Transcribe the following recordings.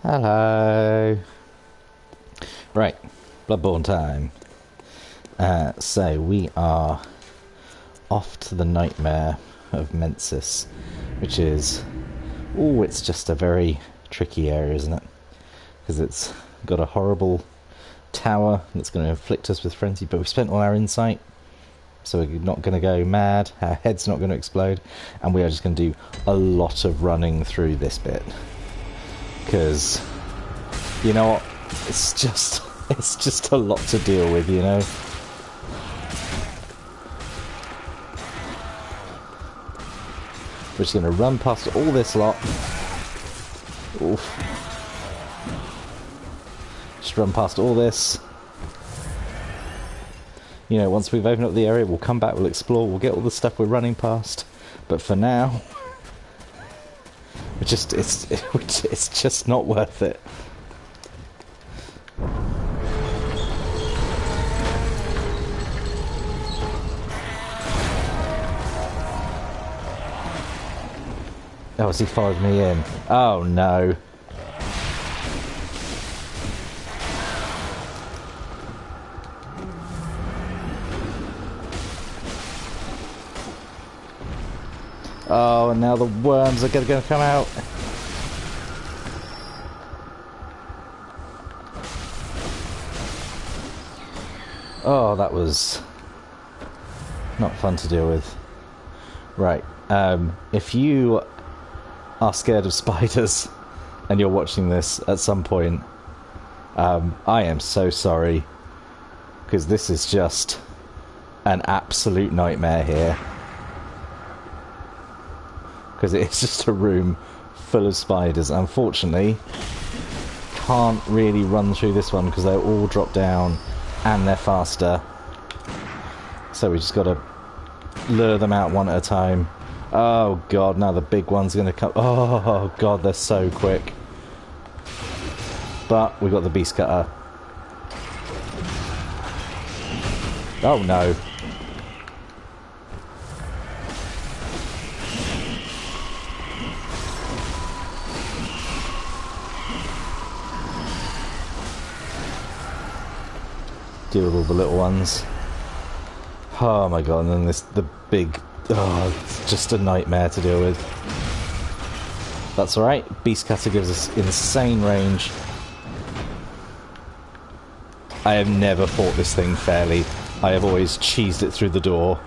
Hello. Right, Bloodborne time. So we are off to the nightmare of Mensis, which is, it's just a very tricky area, isn't it? Because it's got a horrible tower that's going to inflict us with frenzy, but we spent all our insight, so we're not going to go mad, our head's not going to explode, and we are just going to do a lot of running through this bit. Because, you know what, it's just a lot to deal with, you know? We're just going to run past all this lot. Oof. Just run past all this. You know, once we've opened up the area, we'll come back, we'll explore, we'll get all the stuff we're running past. But for now, it's just not worth it. Oh, has he followed me in? Oh no. Oh, and now the worms are going to come out. Oh, that was not fun to deal with. Right, if you are scared of spiders and you're watching this at some point, I am so sorry, because this is just an absolute nightmare here. Because it's just a room full of spiders. Unfortunately, can't really run through this one because they'll all drop down and they're faster. So we just got to lure them out one at a time. Oh god, now the big one's going to come. Oh god, they're so quick. But we got the beast cutter. Oh no. Deal with all the little ones. Oh my god, and then the big... Oh, it's just a nightmare to deal with. That's alright, Beast Cutter gives us insane range. I have never fought this thing fairly. I have always cheesed it through the door.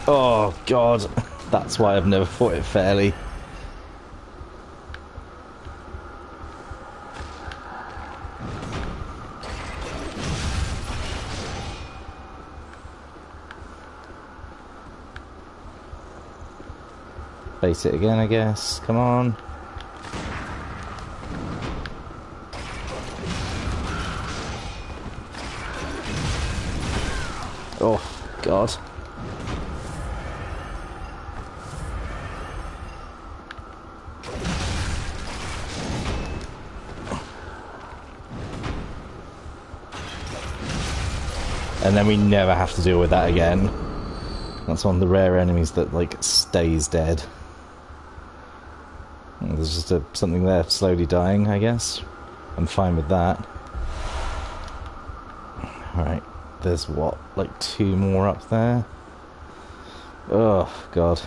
Oh god, that's why I've never fought it fairly. Face it again, I guess. Come on. Oh, God. And then we never have to deal with that again. That's one of the rare enemies that, like, stays dead. There's just something there slowly dying, I guess. I'm fine with that. Alright, there's what, like 2 more up there? Oh, God.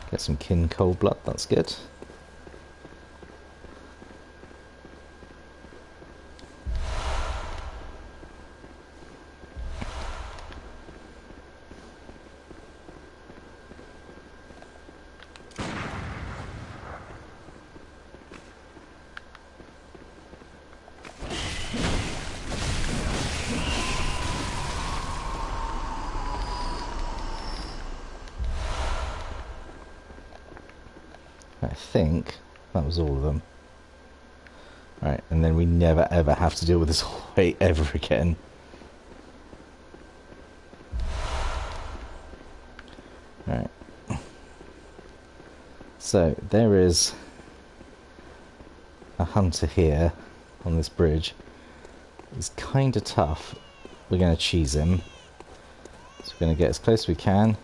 Get some kin cold blood, that's good. I think that was all of them. Right, and then we never ever have to deal with this whole way ever again. Right. So there is a hunter here on this bridge is kind of tough. We're going to cheese him. So we're going to get as close as we can,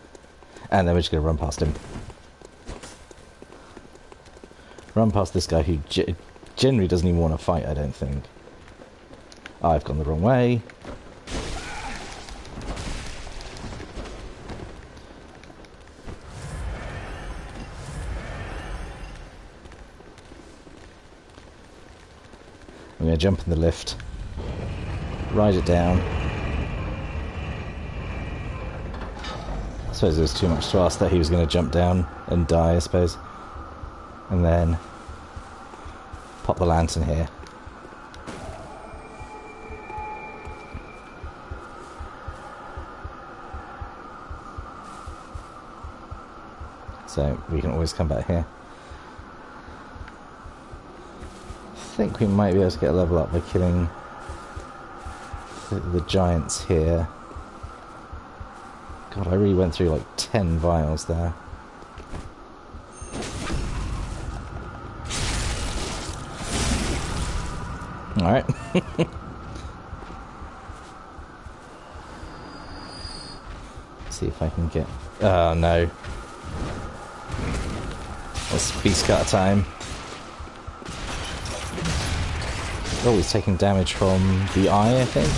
and then we're just going to run past him. Run past this guy who generally doesn't even want to fight, I don't think. I've gone the wrong way. I'm going to jump in the lift, ride it down. I suppose it was too much to ask that he was going to jump down and die, I suppose. And then pop the lantern here. So we can always come back here. I think we might be able to get a level up by killing the giants here. God, I really went through like 10 vials there. Alright. See if I can get... Oh no. It's beast cutter time. Oh, he's taking damage from the eye, I think,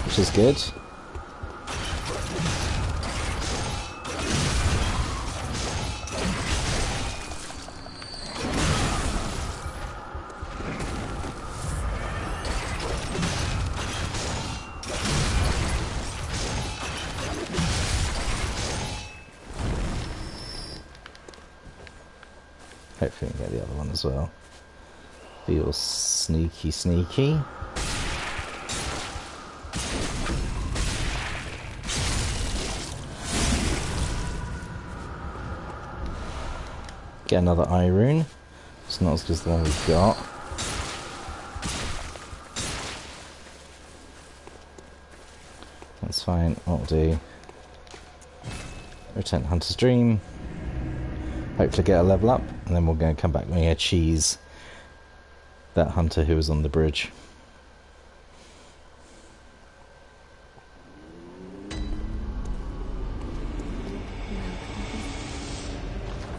which is good. Hopefully we can get the other one as well. Be all sneaky, sneaky. Get another eye rune. It's not as good as the one we've got. That's fine. What we'll do. Return to Hunter's Dream. Hopefully get a level up, and then we're going to come back and we're going to cheese that hunter who was on the bridge.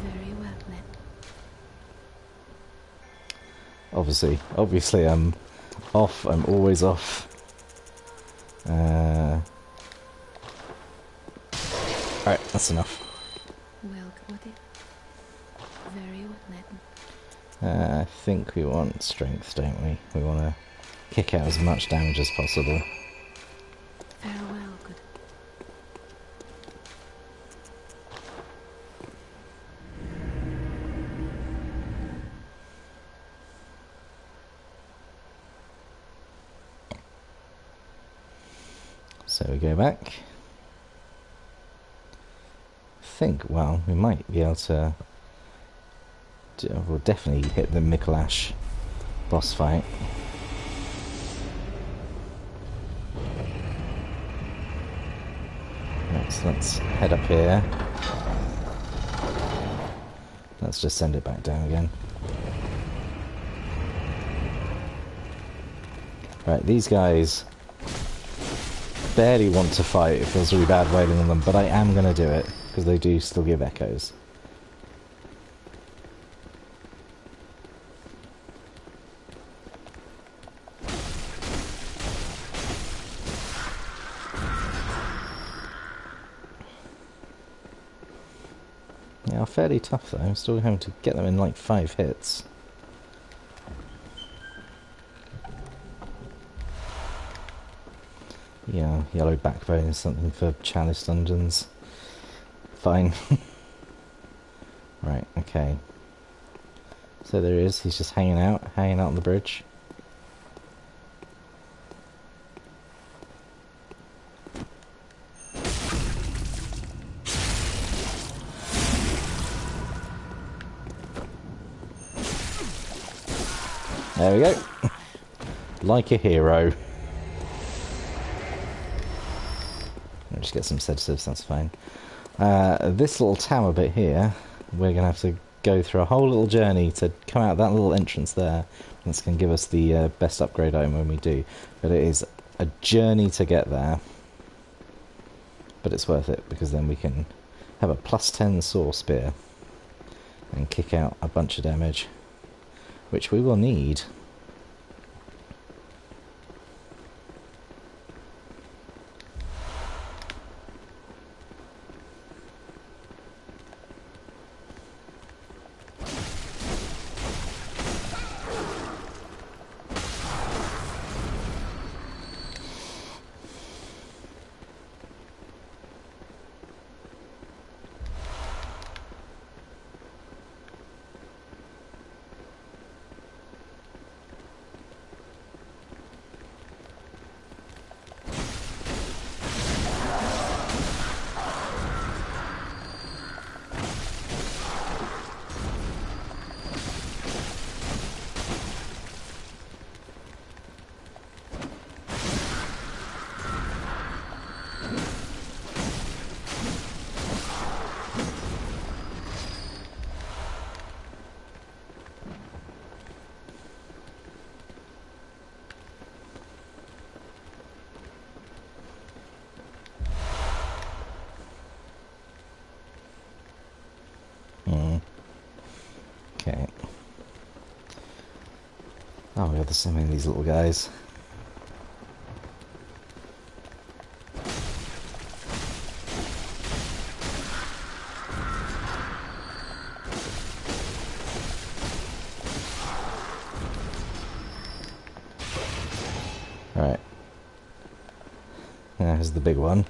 Very well then. Obviously I'm off. I'm always off. Alright, that's enough. Very well then. I think we want strength, don't we? We want to kick out as much damage as possible. Farewell, good. So we go back. I think, well, we might be able to... We'll definitely hit the Mikolash boss fight. Let's head up here. Let's just send it back down again. Right, these guys barely want to fight. It feels really bad waiting on them, but I am going to do it, because they do still give echoes. They are fairly tough though. I'm still having to get them in like 5 hits. Yeah, yellow backbone is something for chalice dungeons. Fine. Right, okay. So there he is, he's just hanging out on the bridge. There we go. Like a hero. I'll just get some sedatives, that's fine. This little tower bit here, we're going to have to go through a whole little journey to come out that little entrance there. That's going to give us the best upgrade item when we do. But it is a journey to get there. But it's worth it, because then we can have a +10 saw spear and kick out a bunch of damage, which we will need. Okay. Oh my god, there's so many of these little guys. Alright. There's the big one.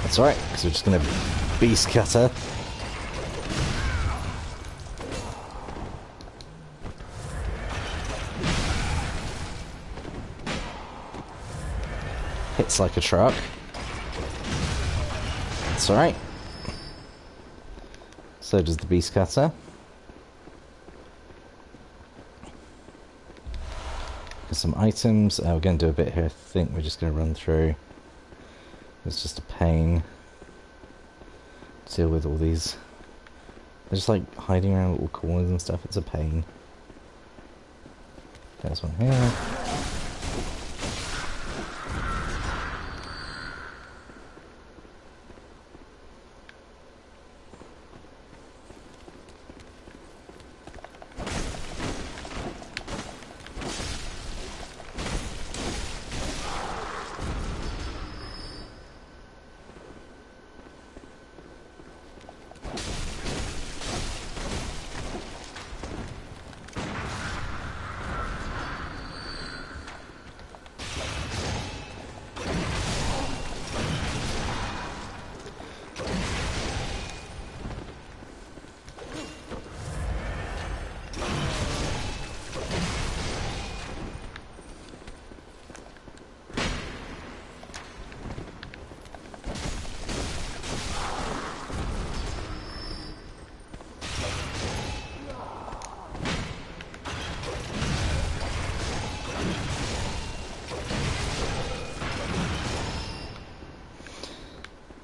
That's alright, because we're just going to beast cutter. Hits like a truck. That's alright. So does the beast cutter. There's some items. We're going to do a bit here. I think we're just going to run through. It's just a pain to deal with all these. They're just like hiding around little corners and stuff. It's a pain. There's one here.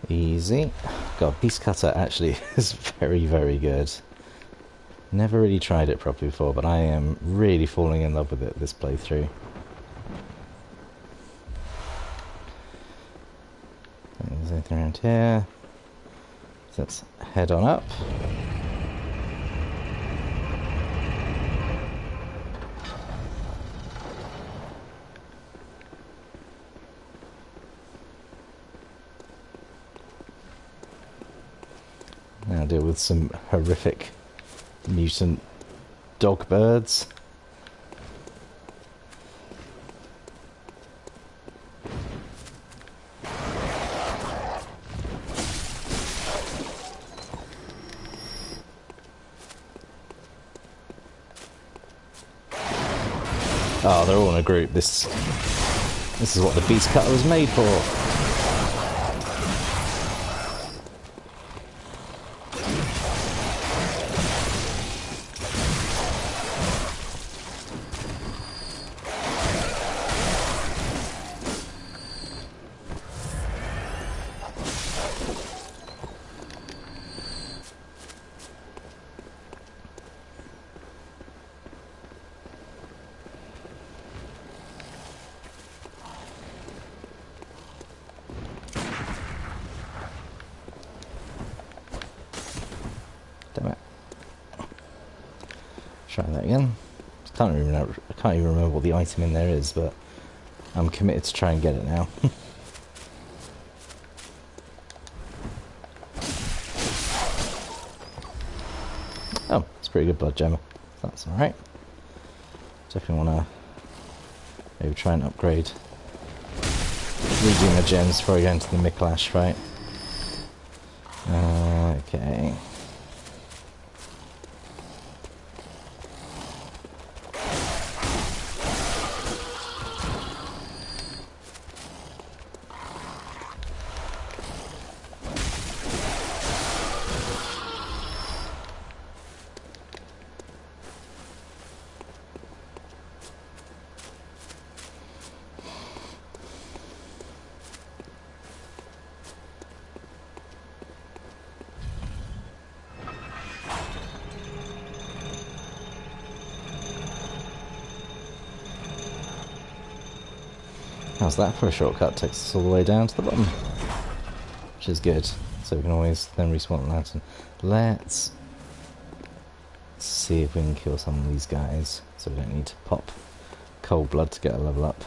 Easy. God, Beast Cutter actually is very, very good. Never really tried it properly before, but I am really falling in love with it this playthrough. There's anything around here? So let's head on up. Now deal with some horrific mutant dog birds. Oh, they're all in a group. This is what the beast cutter was made for. Try that again. I can't even remember what the item in there is, but I'm committed to try and get it now. Oh, it's pretty good blood gem. That's alright. Definitely want to maybe try and upgrade. Redo my gems before I go into the Micklash fight. Okay. How's that for a shortcut? Takes us all the way down to the bottom. Which is good. So we can always then respawn the lantern. Let's see if we can kill some of these guys. So we don't need to pop cold blood to get a level up.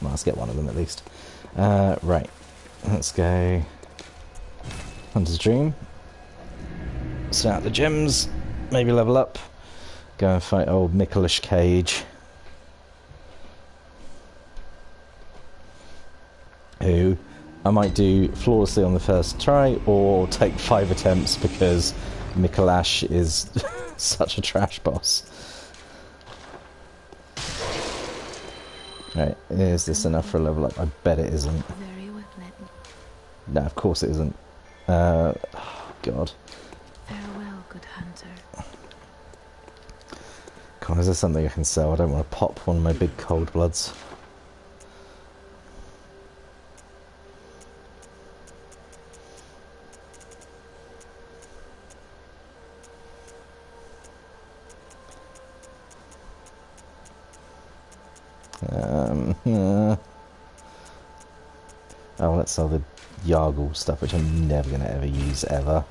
Well, let's get one of them at least. Right. Let's go Hunter's Dream. Set out the gems. Maybe level up. Go and fight old Micklash Cage. Who I might do flawlessly on the first try, or take 5 attempts because Micklash is such a trash boss. Right, is this enough for a level up? I bet it isn't. No, of course it isn't. Oh, God. Farewell, good hunter. Come on, is there something I can sell? I don't want to pop one of my big cold bloods. Oh, let's sell the Yargle stuff, which I'm never going to ever use, ever.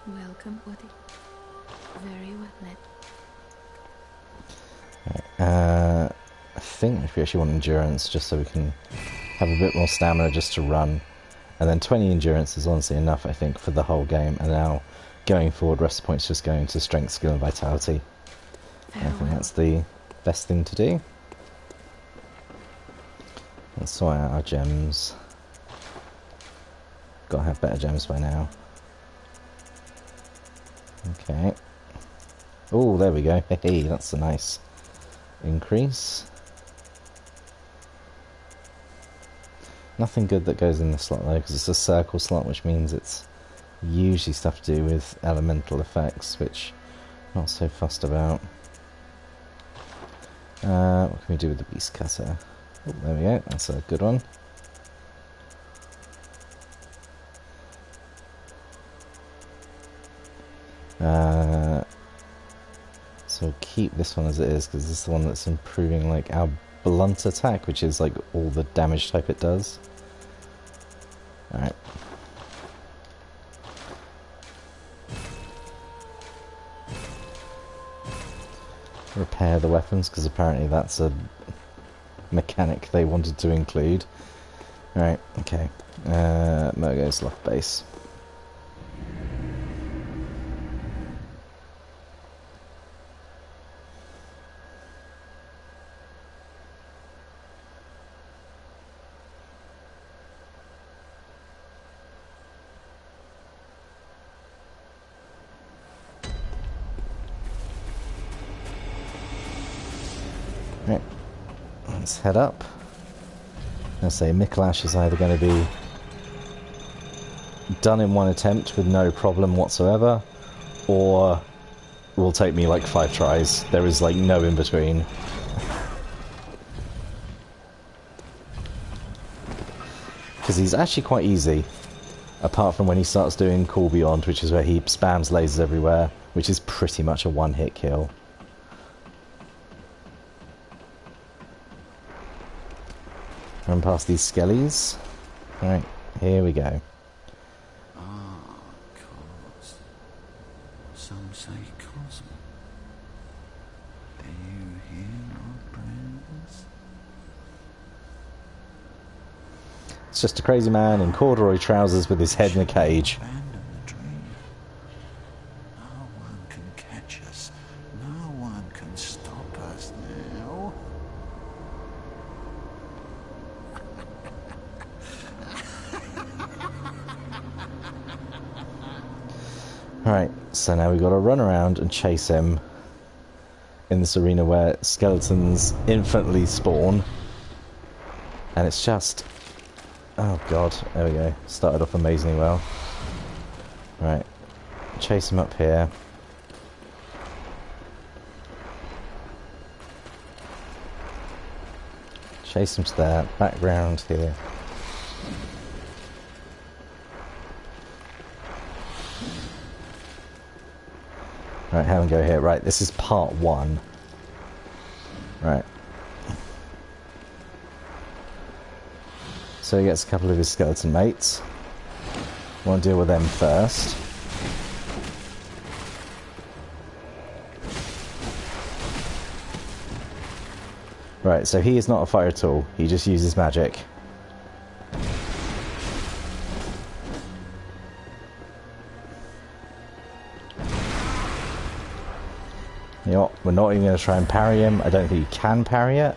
Welcome, Woody. Very well met. Right, I think if we actually want endurance, just so we can have a bit more stamina just to run. And then 20 endurance is honestly enough, I think, for the whole game. And now, going forward, rest of the points just going to strength, skill, and vitality. I think that's the best thing to do. Let's sort out our gems. Gotta have better gems by now. Okay. Oh, there we go. Hey, that's a nice increase. Nothing good that goes in the slot though, because it's a circle slot, which means it's usually stuff to do with elemental effects, which I'm not so fussed about. What can we do with the beast cutter? Oh, there we go, that's a good one. So we'll keep this one as it is, because this is the one that's improving like our blunt attack, which is like all the damage type it does. Alright. Repair the weapons, because apparently that's a mechanic they wanted to include. Right, okay. Mogo's loft base. Right, let's head up. I say Micklash is either going to be done in one attempt with no problem whatsoever, or will take me like 5 tries. There is like no in between. Because he's actually quite easy. Apart from when he starts doing Call Beyond, which is where he spams lasers everywhere, which is pretty much a one-hit kill. Run past these skellies. Alright, here we go. Cos. Some say Cosmo. Do you hear our prayers? It's just a crazy man in corduroy trousers with his head in a cage. Abandon the dream. No one can catch us. No one can stop us now. Right, so now we've got to run around and chase him in this arena where skeletons infinitely spawn. And it's just... oh god, there we go. Started off amazingly well. Right, chase him up here. Chase him to there, back round here. Right, have him go here. Right, this is part 1. Right. So he gets a couple of his skeleton mates. Want to deal with them first. Right, so he is not a fighter at all. He just uses magic. You know what? We're not even going to try and parry him. I don't think you can parry it.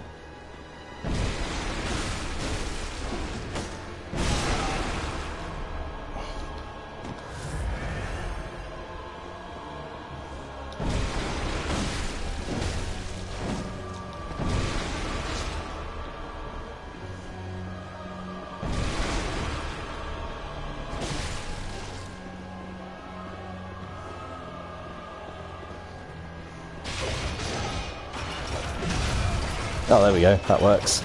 Oh, there we go. That works.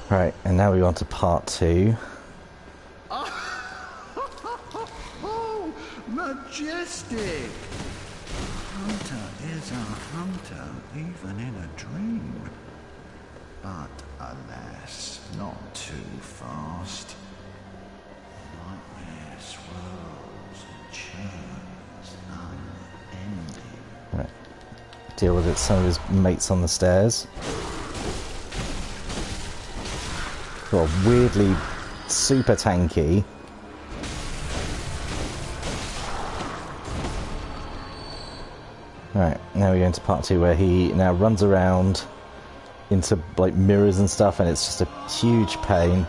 Right, and now we on to part 2. Majestic! Hunter is a hunter, even in a dream. But alas, not too fast. Nightmare swirls and churns, unending. Right. Deal with it. Some of his mates on the stairs. Well, weirdly super tanky. Right, now we go into part 2 where he now runs around into like mirrors and stuff, and it's just a huge pain.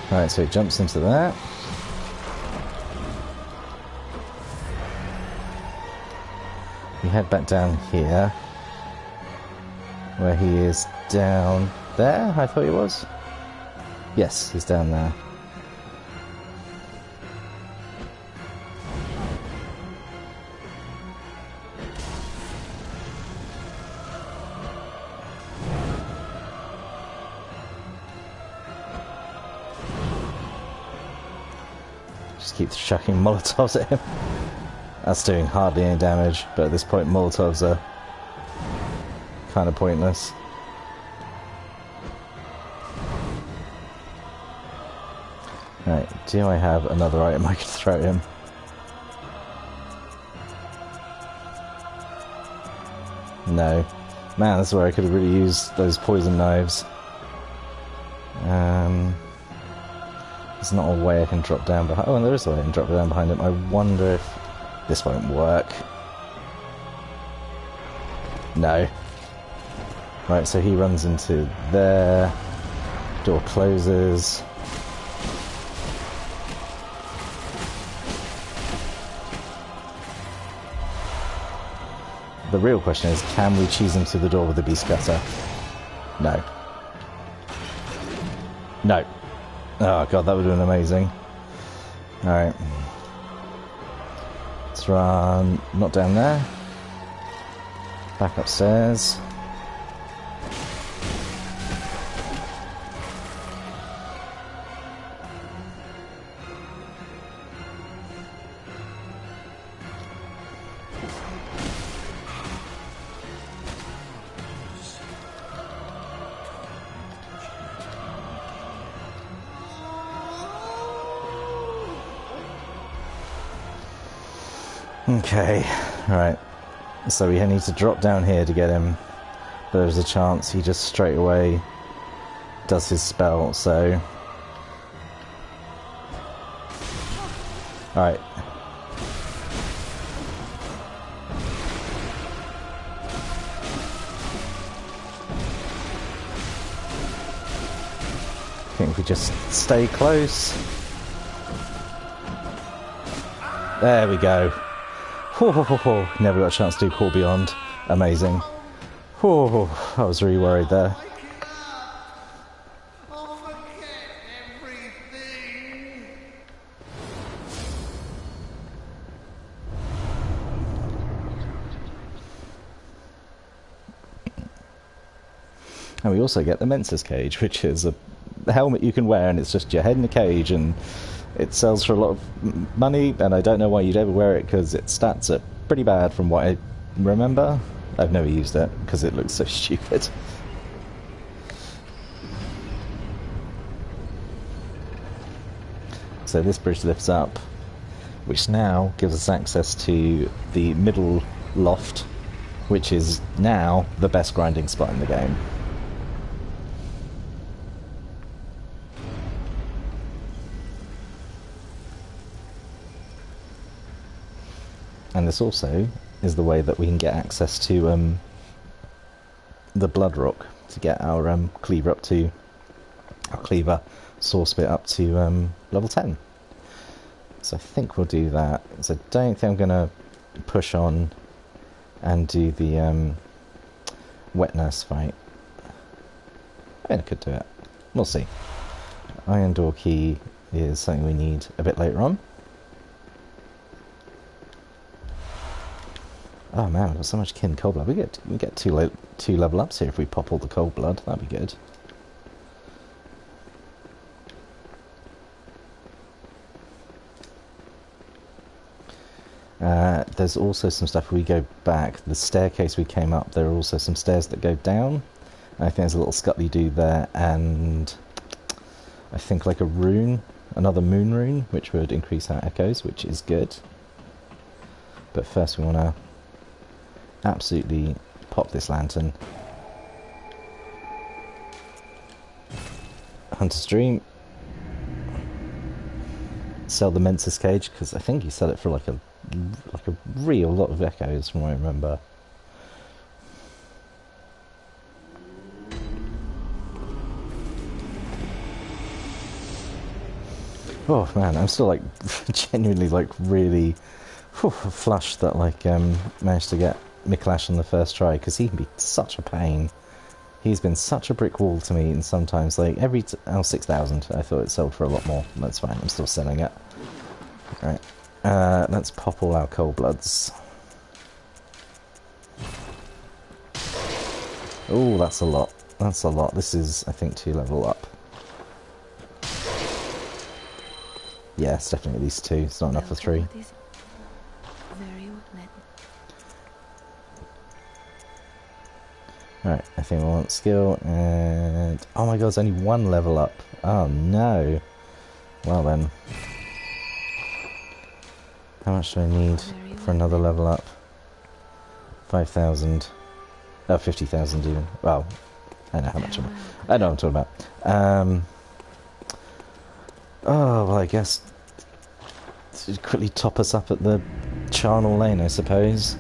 Right, so he jumps into that. We head back down here, where he is down there, I thought he was. Yes, he's down there. Just keep chucking Molotovs at him. That's doing hardly any damage, but at this point Molotovs are kind of pointless. Right, do I have another item I can throw at him? No. Man, this is where I could have really used those poison knives. There's there's not a way I can drop down behind... Oh, and there is a way I can drop down behind him. I wonder if this won't work. No. Right, so he runs into there. Door closes. The real question is, can we cheese him through the door with the beast cutter? No. No. Oh god, that would have been amazing. Alright. Let's run... not down there. Back upstairs. Okay, right. So we need to drop down here to get him. But there's a chance he just straight away does his spell, so... Alright. I think if we just stay close... There we go. Never got a chance to do Call Beyond. Amazing. I was really worried there. And we also get the Mensa's cage, which is a helmet you can wear, and it's just your head in a cage, and it sells for a lot of money, and I don't know why you'd ever wear it, because its stats are pretty bad from what I remember. I've never used it, because it looks so stupid. So this bridge lifts up, which now gives us access to the middle loft, which is now the best grinding spot in the game. And this also is the way that we can get access to the Blood Rock to get our cleaver up to our cleaver source bit up to level 10. So I think we'll do that. So I don't think I'm gonna push on and do the wet nurse fight. I mean, I could do it. We'll see. Iron door key is something we need a bit later on. Oh man, we've got so much kin cold blood. We get two level ups here if we pop all the cold blood. That'd be good. There's also some stuff we go back. The staircase we came up, there are also some stairs that go down. I think there's a little scuttly-doo there, and I think like a rune, another moon rune, which would increase our echoes, which is good. But first we want to absolutely pop this lantern. Hunter's Dream. Sell the Mensa's cage, because I think you sell it for like a real lot of echoes from what I remember. Oh man, I'm still like genuinely like really flushed that like managed to get Miklash on the first try, because he can be such a pain. He's been such a brick wall to me, and sometimes like every 6,000 I thought it sold for a lot more. That's fine, I'm still selling it. Right, let's pop all our cold bloods. Oh, that's a lot. That's a lot. This is, I think, 2 level up. Yeah, it's definitely at least 2. It's not enough for 3. Alright, I think we want skill, and... oh my god, it's only 1 level up. Oh no. Well then. How much do I need for another level up? 5,000. Oh, 50,000 even. Well, I know how much I know what I'm talking about. Oh, well, I guess to quickly top us up at the charnel lane, I suppose.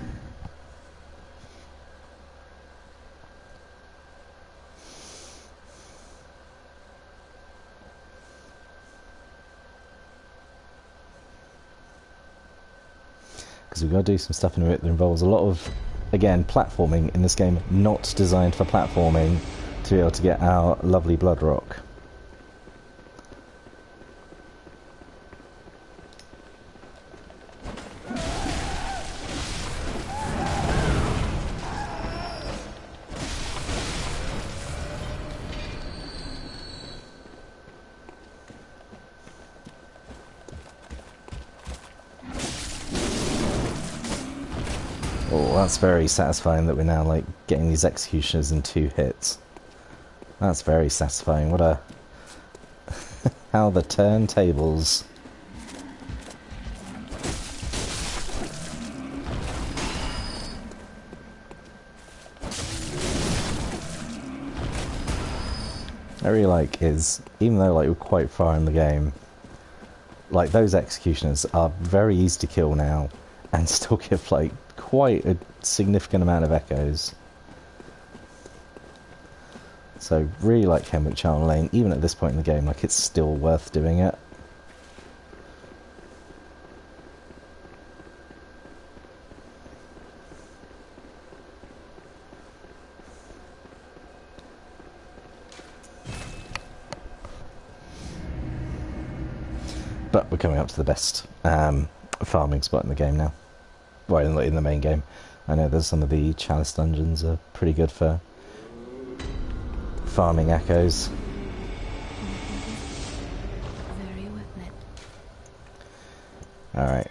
Because we've got to do some stuff in it that involves a lot of, again, platforming in this game, not designed for platforming, to be able to get our lovely blood rock. Oh, that's very satisfying that we're now, like, getting these executioners in 2 hits. That's very satisfying. What a... how the turntables. I really like is, even though, like, we're quite far in the game, like, those executioners are very easy to kill now, and still give, like, quite a significant amount of echoes. So, really like Kenwick Charnel Lane, even at this point in the game, like, it's still worth doing it. But we're coming up to the best farming spot in the game now. Well, in the main game. I know there's some of the Chalice dungeons are pretty good for farming echoes. Very well met. Alright,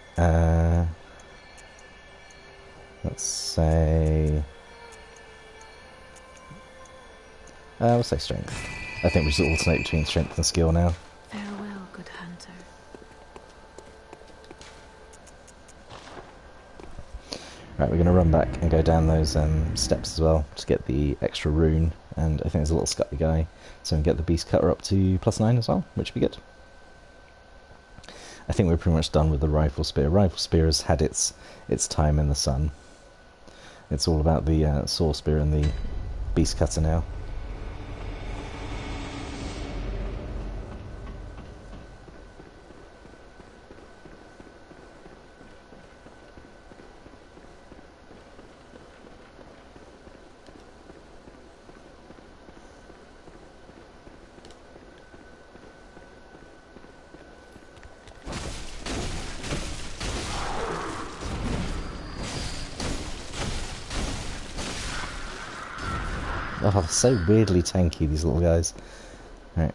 let's say... we'll say strength. I think we should alternate between strength and skill now. Farewell, good hunter. Right, we're going to run back and go down those steps as well to get the extra rune, and I think there's a little Scutty guy, so we can get the beast cutter up to +9 as well, which would be good. I think we're pretty much done with the rifle spear. Rifle spear has had its time in the sun. It's all about the saw spear and the beast cutter now. Oh, so weirdly tanky, these little guys. Right.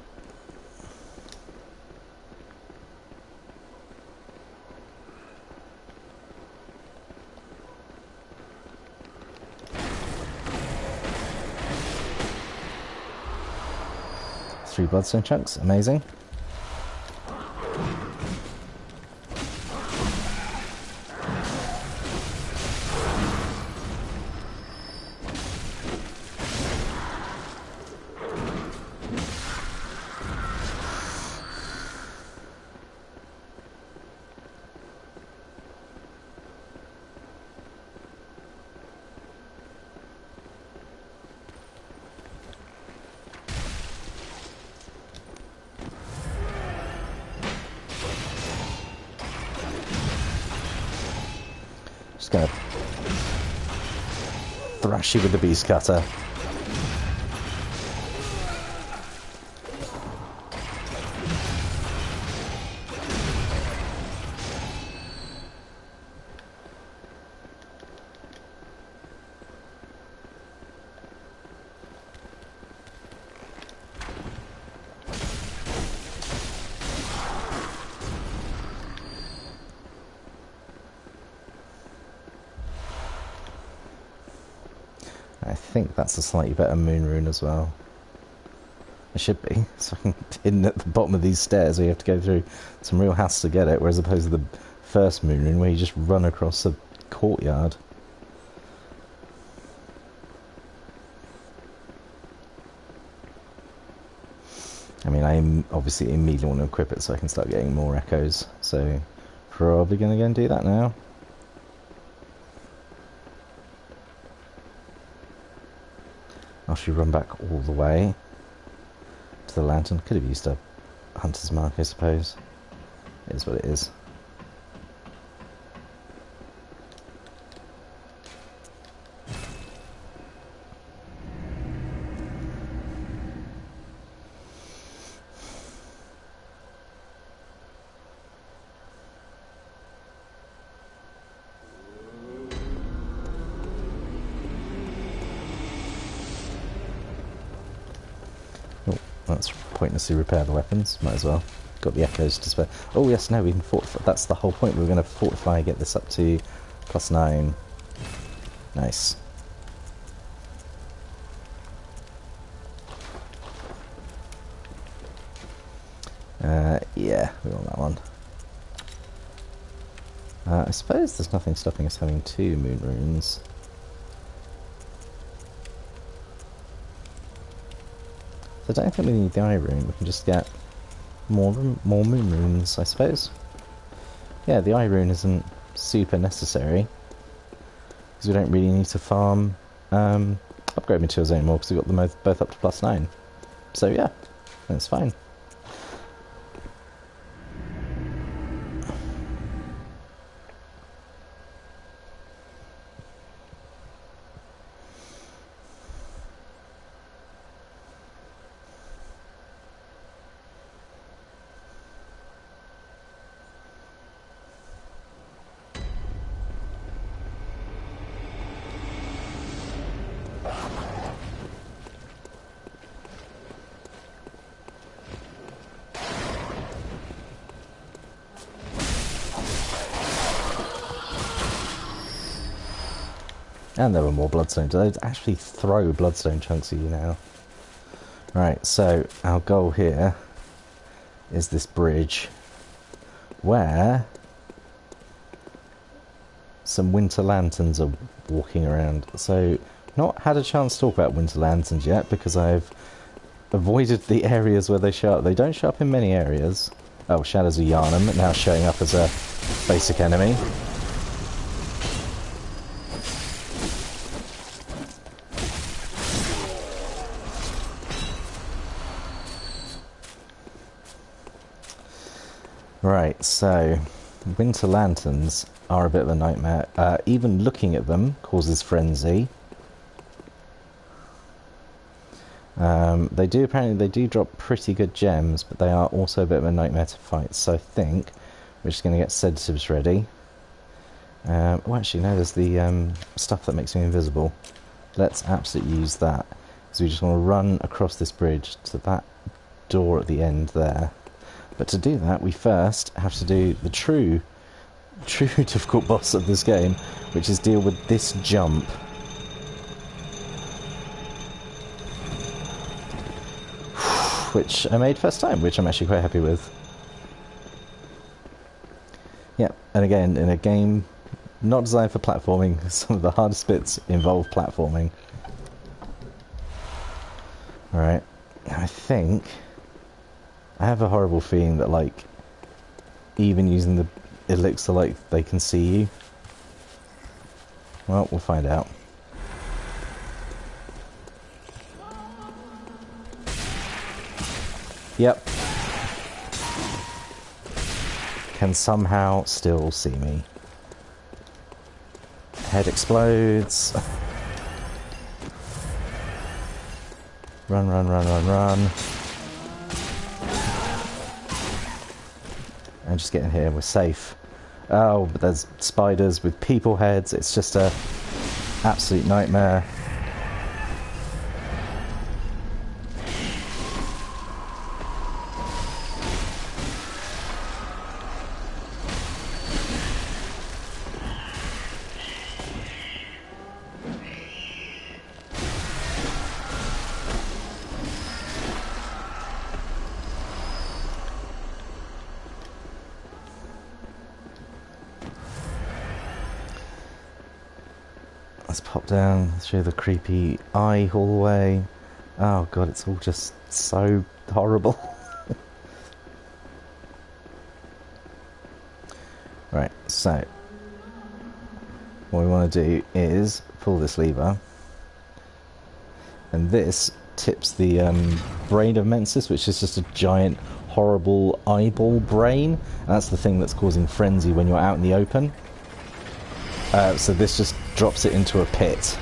Three bloodstone chunks, amazing. Just gonna thrash you with the beast cutter. I think that's a slightly better moon rune as well. It should be. So hidden at the bottom of these stairs where you have to go through some real hassle to get it, whereas opposed to the first moon rune where you just run across a courtyard. I mean, obviously immediately want to equip it so I can start getting more echoes. So, probably going to go and do that now. After you run back all the way to the lantern. Could have used a hunter's mark, I suppose. It is what it is. Let's pointlessly repair the weapons. Might as well. Got the echoes to spare. Oh yes, no, we can fortify. That's the whole point. We're going to fortify, get this up to +9. Nice. Yeah, we want that one. I suppose there's nothing stopping us having 2 moon runes. So I don't think we need the eye rune, we can just get more moon runes, I suppose. Yeah, the eye rune isn't super necessary, because we don't really need to farm upgrade materials anymore, because we've got them both up to +9. So yeah, that's fine. And there were more bloodstones. They actually throw bloodstone chunks at you now. Right, so our goal here is this bridge where some winter lanterns are walking around. So, not had a chance to talk about winter lanterns yet because I've avoided the areas where they show up. They don't show up in many areas. Oh, Shadows of Yharnam now showing up as a basic enemy. Right, so winter lanterns are a bit of a nightmare. Even looking at them causes frenzy. They do drop pretty good gems, but they are also a bit of a nightmare to fight. So I think we're just going to get sedatives ready. Oh, actually, no, there's the stuff that makes me invisible. Let's absolutely use that. So we just want to run across this bridge to that door at the end there. But to do that, we first have to do the true difficult boss of this game, which is deal with this jump. Which I made first time, which I'm actually quite happy with. Yeah, and again, in a game not designed for platforming, some of the hardest bits involve platforming. Alright, I think... I have a horrible feeling that, like, even using the elixir, like, they can see you. Well, we'll find out. Yep. Can somehow still see me. Head explodes. Run, run, run, run, run. And just get in here, we're safe. Oh, but there's spiders with people heads. It's just a absolute nightmare. Let's pop down through the creepy eye hallway. Oh god, it's all just so horrible. Right, so what we want to do is pull this lever, and this tips the brain of Mensis, which is just a giant, horrible eyeball brain, and that's the thing that's causing frenzy when you're out in the open. So this just drops it into a pit.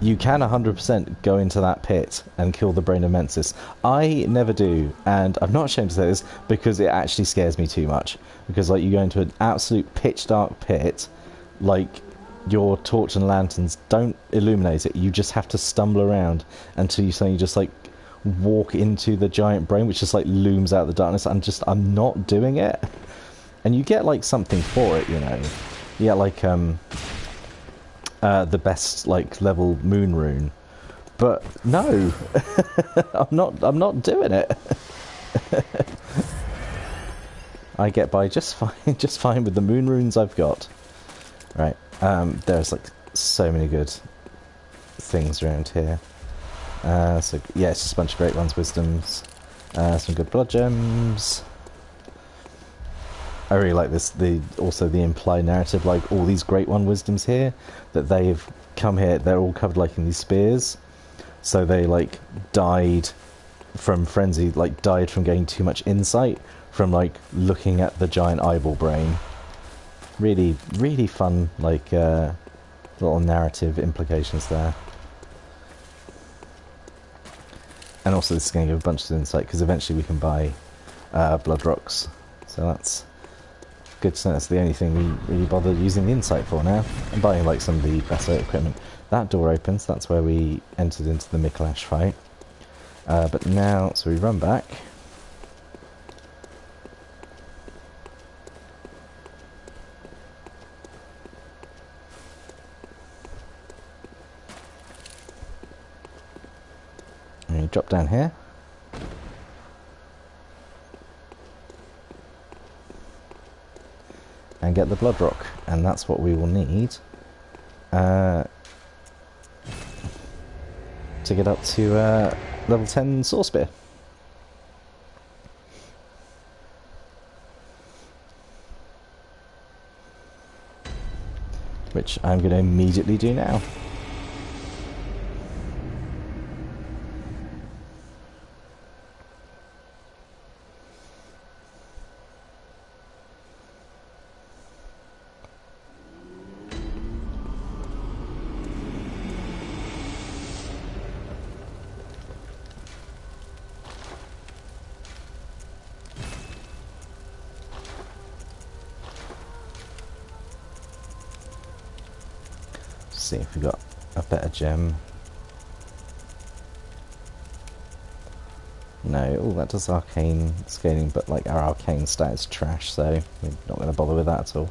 You can 100% go into that pit and kill the brain of Mensis. I never do, and I'm not ashamed to say this because it actually scares me too much. Because like you go into an absolute pitch dark pit, like your torch and lanterns don't illuminate it. You just have to stumble around until you suddenly just like walk into the giant brain, which just like looms out of the darkness. I'm not doing it. And you get like something for it, you know. You get like the best like level moon rune, but no, I'm not doing it. I get by just fine with the moon runes I've got. Right, there's like so many good things around here. So yeah, it's just a bunch of great ones, wisdoms, some good blood gems. I really like this. Also the implied narrative, like all these great one wisdoms here, that they've come here. They're all covered like in these spears, so they like died from frenzy, like died from getting too much insight from like looking at the giant eyeball brain. Really, really fun, like little narrative implications there. And also this is going to give a bunch of insight because eventually we can buy blood rocks, so that's good to know. That's the only thing we really bother using the insight for now. I'm buying like some of the better equipment. That door opens, that's where we entered into the Miklash fight. But now, so we run back. And you drop down here. And get the blood rock, and that's what we will need to get up to level 10 Sword Spear. Which I'm going to immediately do now. See if we got a better gem. No, oh, that does arcane scaling, but like our arcane stat is trash, so we're not going to bother with that at all.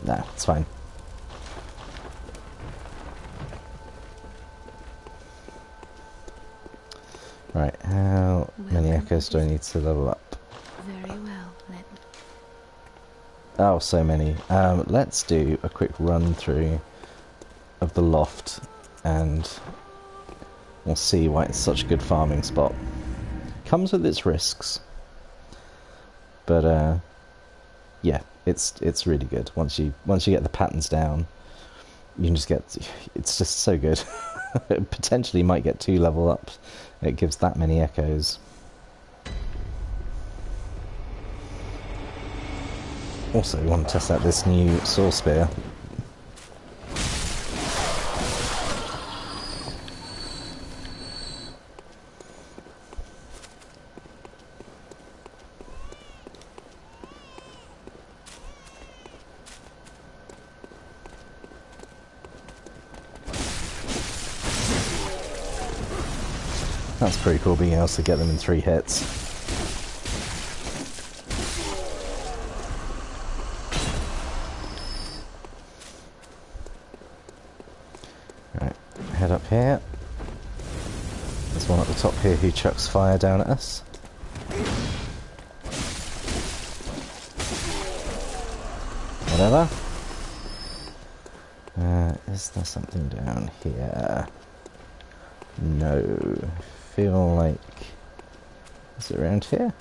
No, it's fine. Right, how many echoes do I need to level up? Very well, let me. Oh, so many. Let's do a quick run through of the loft, and we'll see why it's such a good farming spot. Comes with its risks, but yeah, it's really good. Once you get the patterns down, you can just get. It's just so good. It potentially might get 2 level up. It gives that many echoes. Also, we want to test out this new Sword Spear. That's pretty cool, being able to get them in 3 hits. Right, head up here. There's one at the top here who chucks fire down at us. Whatever. Is there something down here? No. Feel like... Is it around here?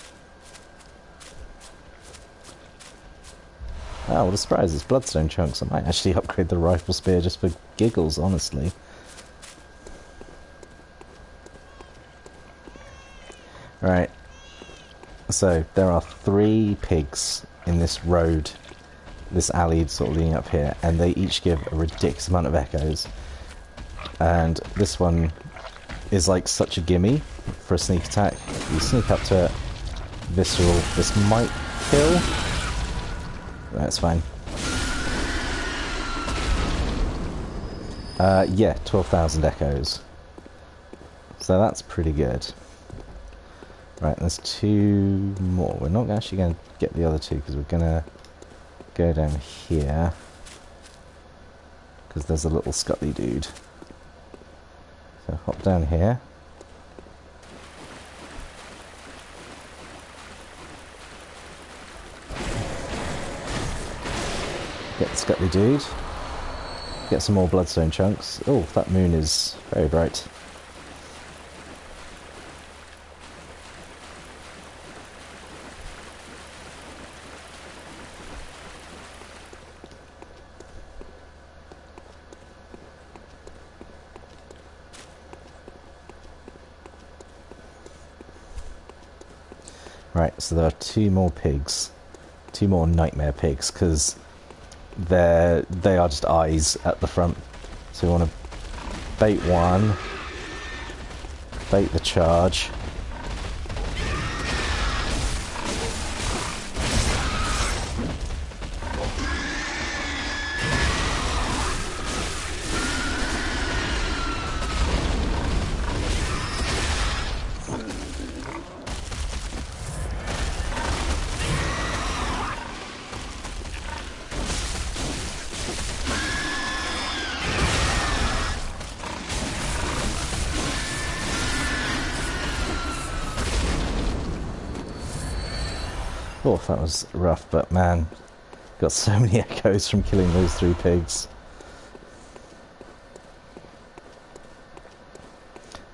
Oh, what a surprise, it's bloodstone chunks. I might actually upgrade the rifle spear just for giggles, honestly. Right. So, there are 3 pigs in this road, this alley sort of leading up here, and they each give a ridiculous amount of echoes. And this one is like such a gimme for a sneak attack. You sneak up to it, visceral, this might kill. That's fine. Yeah, 12,000 echoes. So that's pretty good. Right, there's 2 more. We're not actually going to get the other 2 because we're going to go down here. Because there's a little Scully dude. So hop down here. Get the Scutley dude. Get some more bloodstone chunks. Oh, that moon is very bright. Right, so there are 2 more pigs. 2 more nightmare pigs, because they are just eyes at the front. So we want to bait one, bait the charge. Oh, that was rough, but man, got so many echoes from killing those 3 pigs.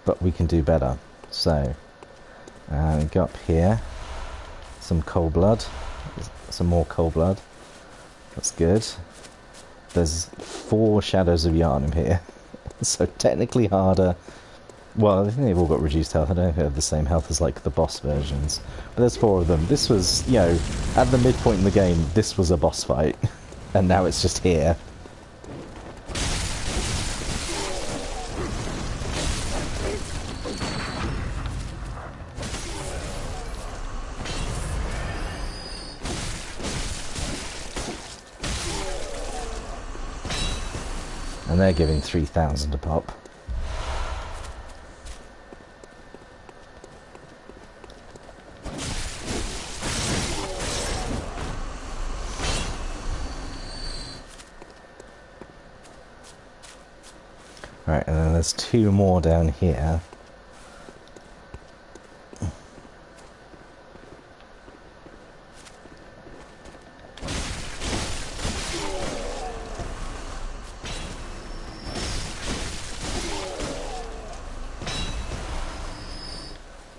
But we can do better. So, go up here. Some cold blood. Some more cold blood. That's good. There's 4 shadows of yarn in here. So technically harder. Well, I think they've all got reduced health. I don't think they have the same health as, like, the boss versions. But there's 4 of them. This was, you know, at the midpoint in the game, this was a boss fight. And now it's just here. And they're giving 3,000 a pop. Right, and then there's 2 more down here.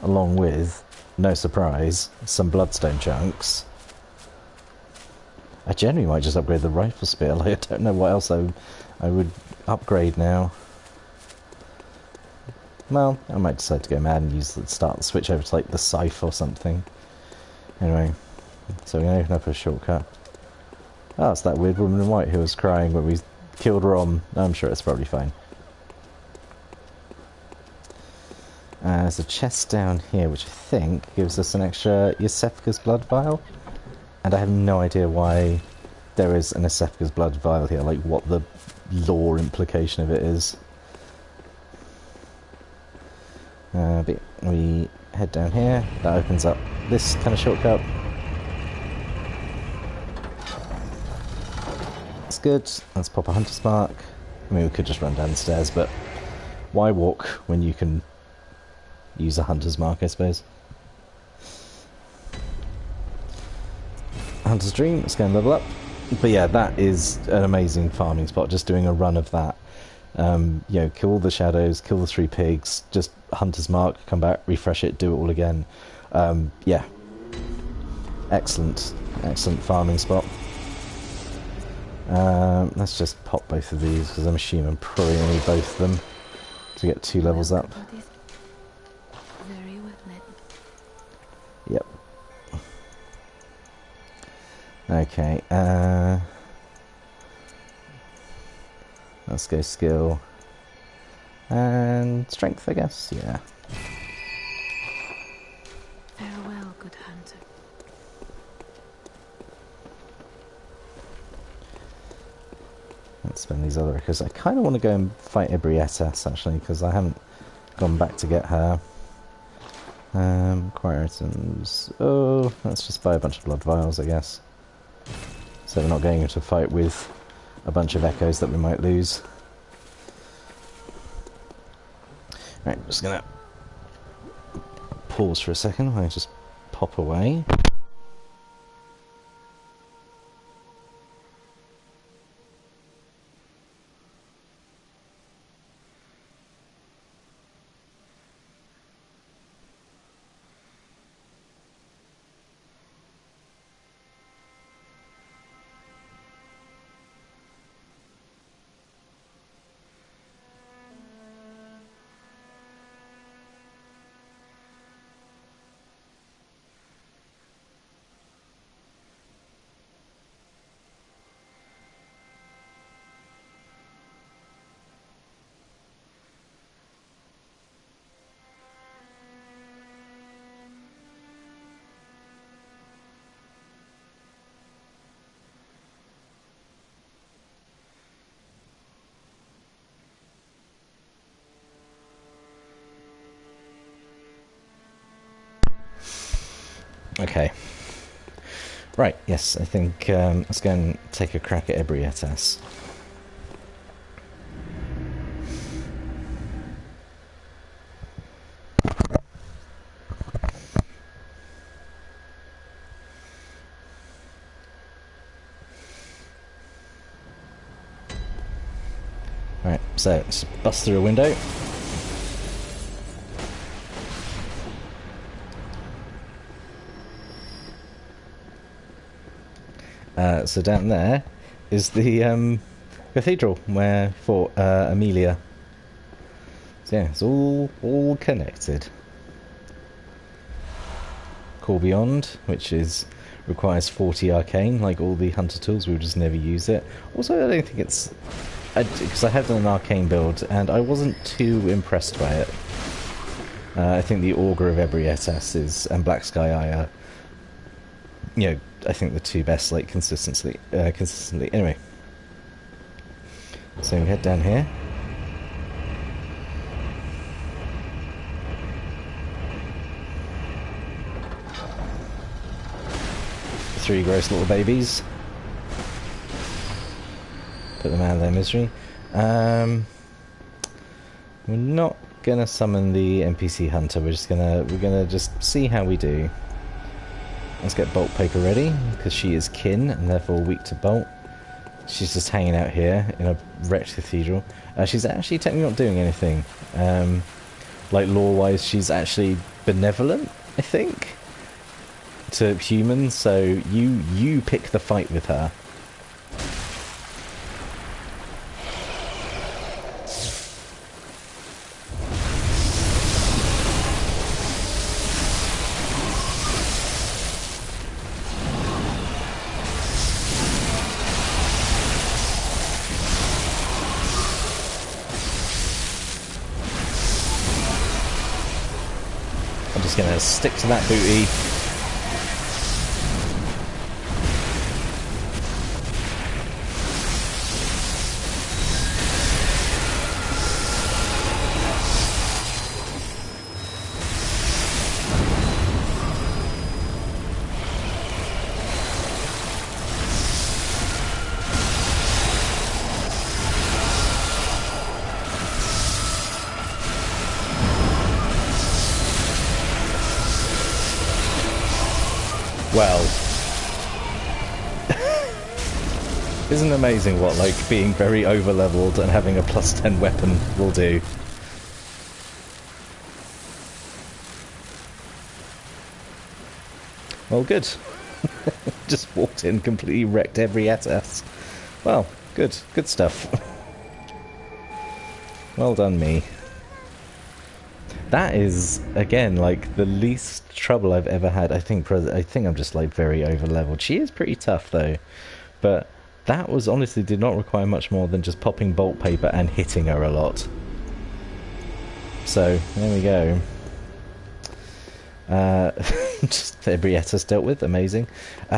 Along with, no surprise, some bloodstone chunks. I generally might just upgrade the rifle spear. Like, I don't know what else I would upgrade now. Well, I might decide to go mad and switch over to like the scythe or something. Anyway, so we're going to open up a shortcut. Oh, it's that weird woman in white who was crying when we killed Rom. I'm sure it's probably fine. There's a chest down here which I think gives us an extra Yosefka's blood vial. And I have no idea why there is an Yosefka's blood vial here, like what the lore implication of it is. But we head down here, that opens up this kind of shortcut. That's good, let's pop a hunter's mark. I mean, we could just run down the stairs, but why walk when you can use a hunter's mark, I suppose. Hunter's Dream, let's go and level up. But yeah, that is an amazing farming spot. Just doing a run of that. You know, kill all the shadows, kill the 3 pigs, just hunter's mark, come back, refresh it, do it all again. Yeah, excellent farming spot. Let's just pop both of these because I'm assuming I'm probably going to need both of them to get 2 levels up. Very well then. Yep. Okay, let's go skill and strength, I guess. Yeah. Farewell, good hunter. Let's spend these other because I kind of want to go and fight Ebrietas actually because I haven't gone back to get her. Acquire items. Oh, let's just buy a bunch of blood vials, I guess. So we're not going into a fight with a bunch of echoes that we might lose. Right, just gonna pause for a second while I just pop away. Okay. Right, yes, I think let's go and take a crack at Ebrietas. Right, so let's bust through a window. So down there is the cathedral where fought Amelia. So yeah, it's all connected. Call Beyond, which requires 40 arcane, like all the hunter tools. We'll just never use it. Also, I don't think it's because I have done an arcane build and I wasn't too impressed by it. I think the Augur of Ebrietas and Black Sky Eye are, you know, I think the 2 best, like, consistently. Anyway, so we head down here. Three gross little babies. Put them out of their misery. We're not gonna summon the NPC hunter. We're gonna just see how we do. Let's get Bolt Poker ready, because she is kin, and therefore weak to Bolt. She's just hanging out here in a wrecked cathedral. She's actually technically not doing anything. Like, lore-wise, she's actually benevolent, I think, to humans, so you pick the fight with her. Just gonna stick to that booty. Well, Isn't it amazing what, like, being very over-leveled and having a plus 10 weapon will do? Well, good. Just walked in, completely wrecked every SS. Well, good. Good stuff. Well done, me. That is, again, like, the least trouble I've ever had. I think I'm just, like, very over-leveled. She is pretty tough, though. But that was, honestly, did not require much more than just popping bolt paper and hitting her a lot. So, there we go. Just Ebrietas dealt with, amazing.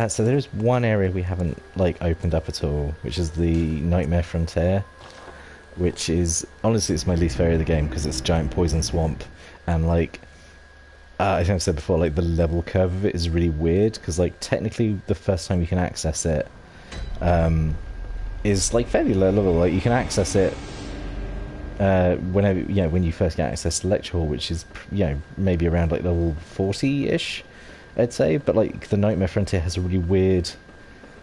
So there is one area we haven't, like, opened up at all, which is the Nightmare Frontier. Which is, honestly, it's my least favorite of the game, because it's a giant poison swamp. And, like, I think I've said before, like, the level curve of it is really weird, because, like, technically the first time you can access it is, like, fairly low level. Like, you can access it whenever, when you first get access to Lecture Hall, which is, maybe around, like, level 40-ish, I'd say. But, like, the Nightmare Frontier has a really weird,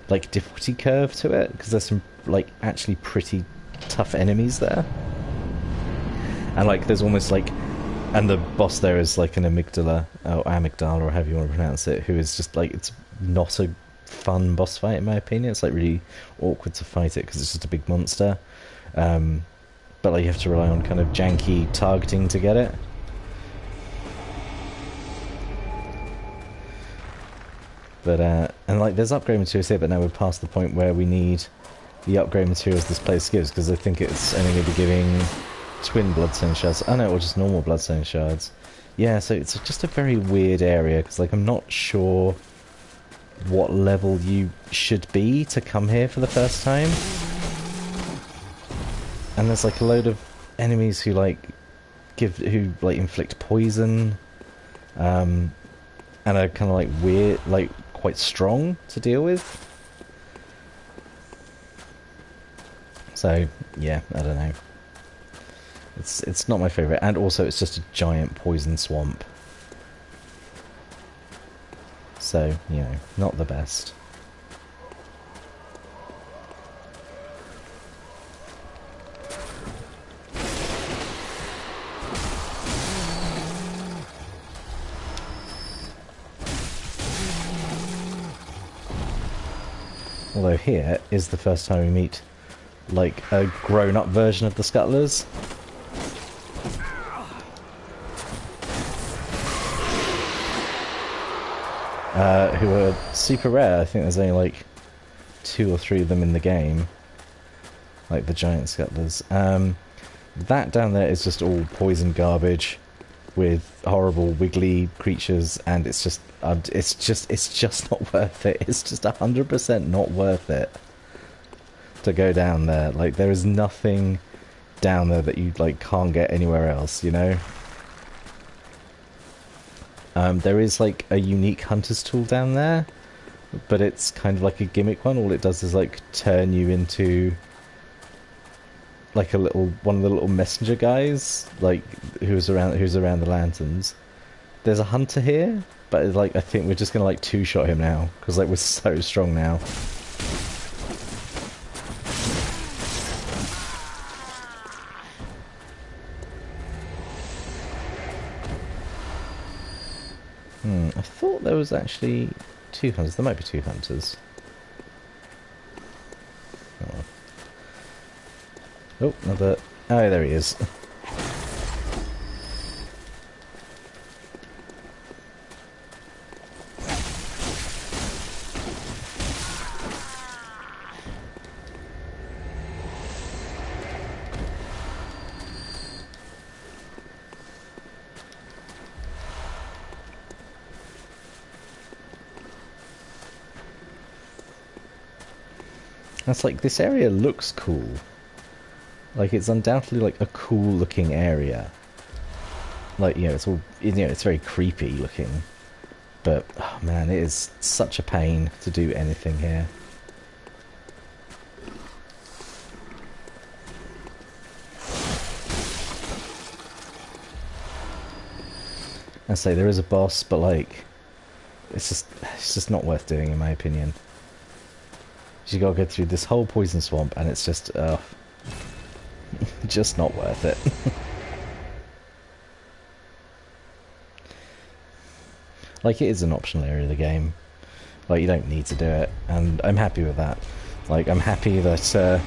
like, difficulty curve to it, because there's some, like, actually pretty tough enemies there. And, like, there's almost, like, and the boss there is, like, an amygdala, or however you want to pronounce it, who is just, like, it's not a fun boss fight, in my opinion. It's, like, really awkward to fight it, because it's just a big monster. But, like, you have to rely on kind of janky targeting to get it. But, and, like, there's upgrade materials here, but now we're past the point where we need the upgrade materials this place gives, because I think it's only going to be giving twin bloodstone shards. Oh no, or just normal bloodstone shards. Yeah, so it's just a very weird area, because, like, I'm not sure what level you should be to come here for the first time. And there's, like, a load of enemies who, like, inflict poison, and are kind of, like, weird, like, quite strong to deal with. So, yeah, I don't know. It's not my favourite, and also it's just a giant poison swamp. So, not the best. Although here is the first time we meet, like, a grown-up version of the Scuttlers. Who are super rare. I think there's only, like, 2 or 3 of them in the game. Like the giant Scuttlers. That down there is just all poison garbage with horrible wiggly creatures, and it's just not worth it. It's just 100% not worth it to go down there. Like, there is nothing down there that you, like, can't get anywhere else, There is, like, a unique hunter's tool down there, but it's kind of like a gimmick one. All it does is, like, turn you into, like, one of the little messenger guys, like, who's around the lanterns. There's a hunter here, but, like, I think we're just gonna, like, two-shot him now, because, like, we're so strong now. I thought there was actually 2 hunters. There might be 2 hunters. Oh, another... Oh, there he is. That's like, this area looks cool. Like, it's undoubtedly, like, a cool looking area. Like, it's all, it's very creepy looking. But, oh man, it is such a pain to do anything here. I say there is a boss, but, like, it's just not worth doing, in my opinion. You gotta go through this whole poison swamp, and it's just, just not worth it. Like, it is an optional area of the game. Like, you don't need to do it, and I'm happy with that. Like, I'm happy that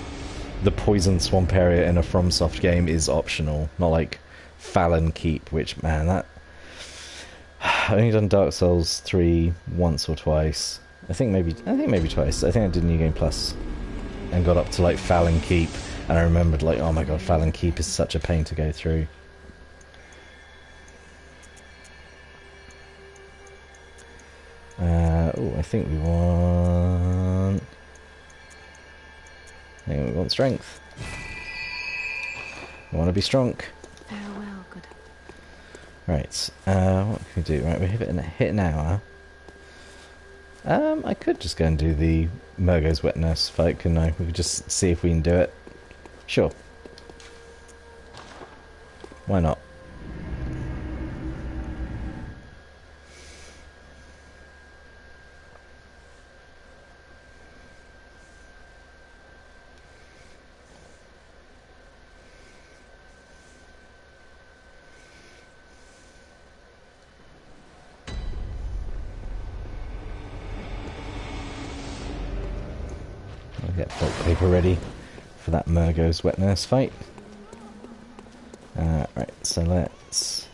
the poison swamp area in a FromSoft game is optional, not like Fallon Keep, which, man, that... I've only done Dark Souls 3 once or twice. I think maybe twice. I think I did New Game Plus and got up to like Fallon Keep, and I remembered like, oh my god, Fallon Keep is such a pain to go through. Oh, I think we want strength. We want to be strong. Farewell, good. Right. What can we do? Right, we hit an hour. I could just go and do the Murgo's Wet Nurse fight, couldn't I? We could just see if we can do it. Sure. Why not? I'll get bulk paper ready for that Murgo's Wet Nurse fight. Right, so let's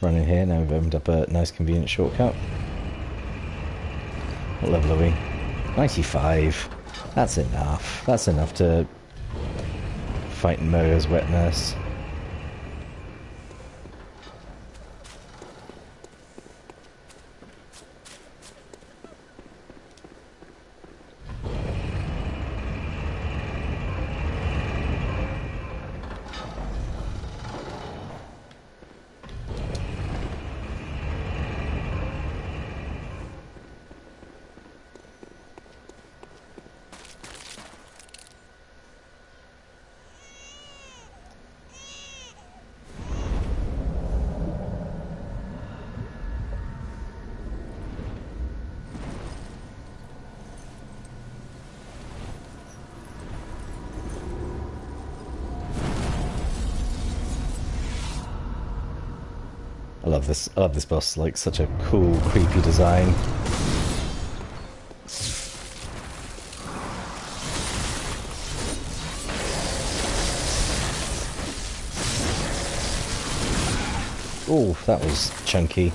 run in here. Now we've opened up a nice convenient shortcut. What level are we? 95. That's enough. That's enough to fight Murgo's Wet Nurse. I love this boss, like such a cool, creepy design. Oh, that was chunky.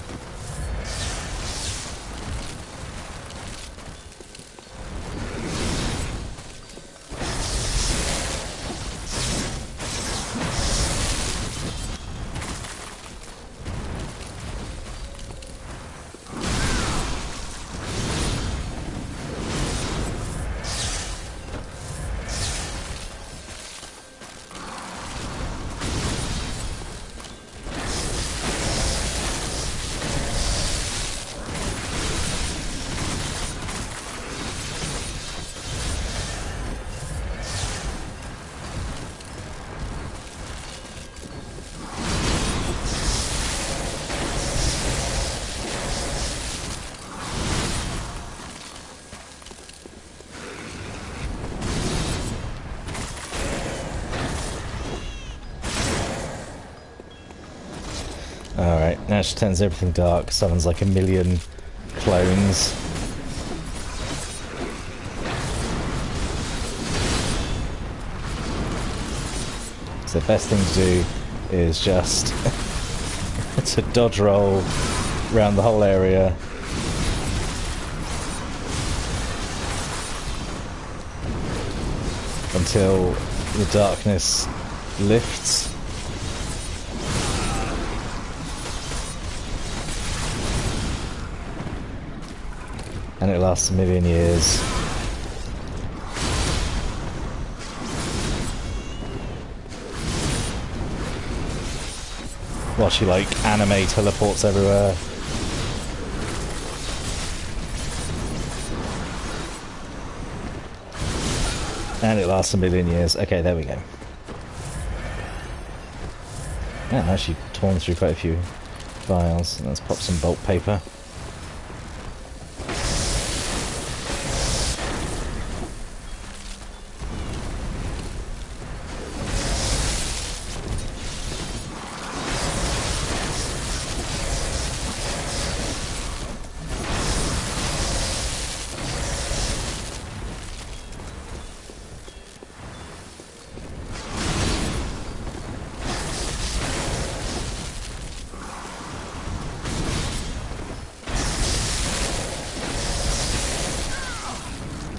Alright, now she turns everything dark, summons like a million clones. So the best thing to do is just to dodge roll around the whole area. Until the darkness lifts. And it lasts a million years. While she like anime teleports everywhere. And it lasts a million years. Okay, there we go. Yeah, now she's torn through quite a few files. Let's pop some bulk paper.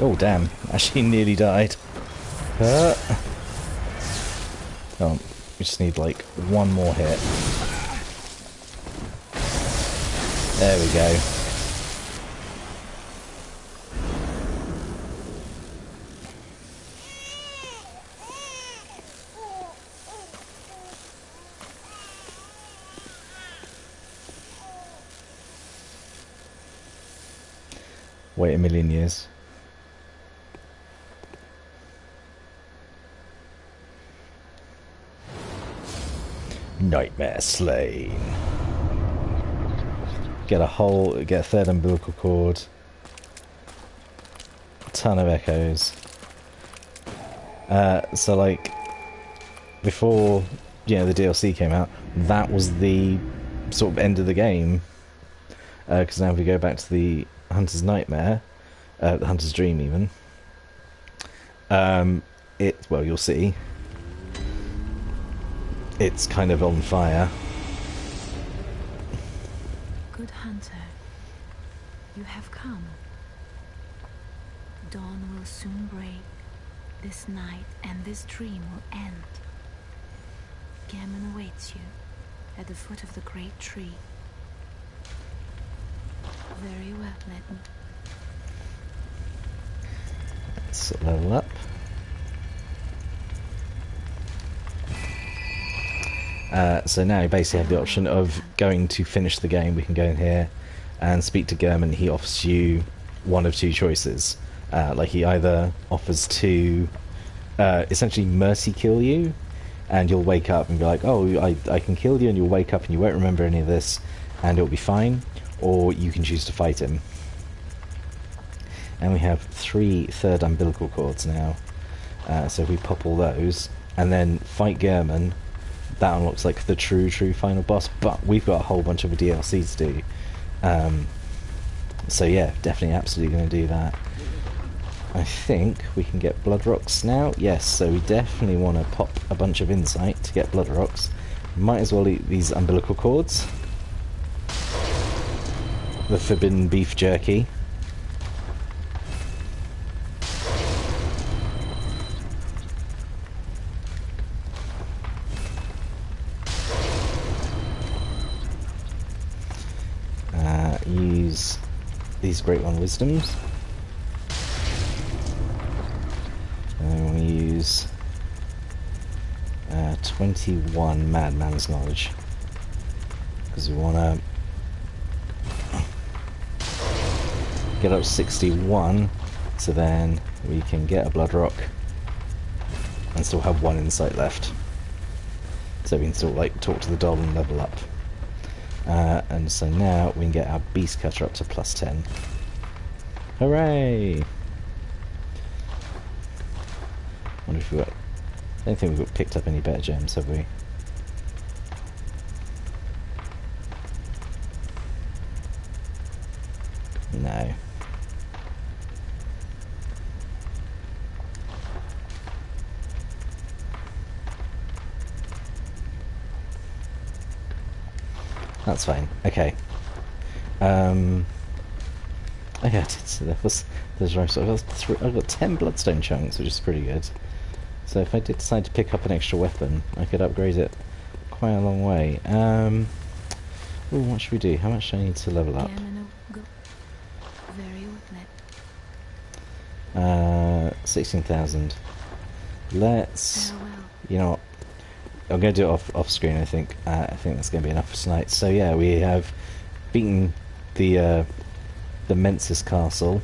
Oh damn, actually nearly died. Oh, we just need like one more hit. There we go. Wait a million years. Nightmare slain. Get a third umbilical cord. Ton of echoes. So like, before, you know, the DLC came out, that was the sort of end of the game. Because now if we go back to the Hunter's Nightmare, the Hunter's Dream even, well, you'll see, it's kind of on fire. Good hunter, you have come. Dawn will soon break. This night and this dream will end. Gammon awaits you at the foot of the great tree. Very well, Letton. Let's level up. So now you basically have the option of going to finish the game. We can go in here and speak to German. He offers you one of two choices. Like he either offers to essentially mercy kill you, and you'll wake up and be like, oh, I can kill you, and you'll wake up and you won't remember any of this and it'll be fine, or you can choose to fight him. And we have 3 third umbilical cords now, so if we pop all those and then fight German, that unlocks like the true final boss, but we've got a whole bunch of a DLC to do. So yeah, definitely absolutely going to do that. I think we can get blood rocks now. Yes, so we definitely want to pop a bunch of insight to get blood rocks. Might as well eat these umbilical cords. The forbidden beef jerky. Use these Great One Wisdoms. And we use 21 Madman's Knowledge, because we want to get up to 61, so then we can get a blood rock and still have 1 insight left, so we can still like talk to the doll and level up. And so now we can get our beast cutter up to +10. Hooray! Wonder if we got. I don't think we've got picked up any better gems, have we? No. That's fine. Okay. Oh yeah, there's right. So I've got 10 bloodstone chunks, which is pretty good. So if I did decide to pick up an extra weapon, I could upgrade it quite a long way. Ooh, what should we do? How much do I need to level up? 16,000. Let's. You know what? I'm going to do it off screen. I think that's going to be enough for tonight. So yeah, we have beaten the Mensis castle.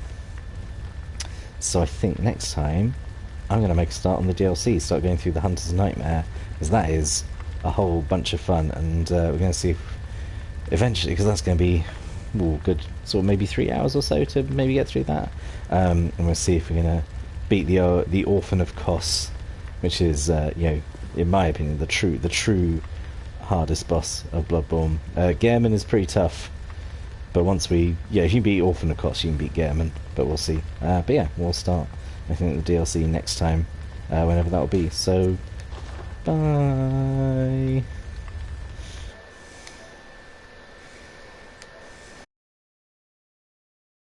So I think next time I'm going to make a start on the DLC, start going through the Hunter's Nightmare, because that is a whole bunch of fun, and we're going to see if eventually, because that's going to be good, sort of maybe 3 hours or so to maybe get through that. And we'll see if we're going to beat the Orphan of Kos, which is you know, in my opinion, the true hardest boss of Bloodborne. Gehrman is pretty tough, but once if you beat Orphan of Kos, you can beat Gehrman, but we'll see. But yeah, we'll start, I think, the DLC next time, whenever that will be. So, bye.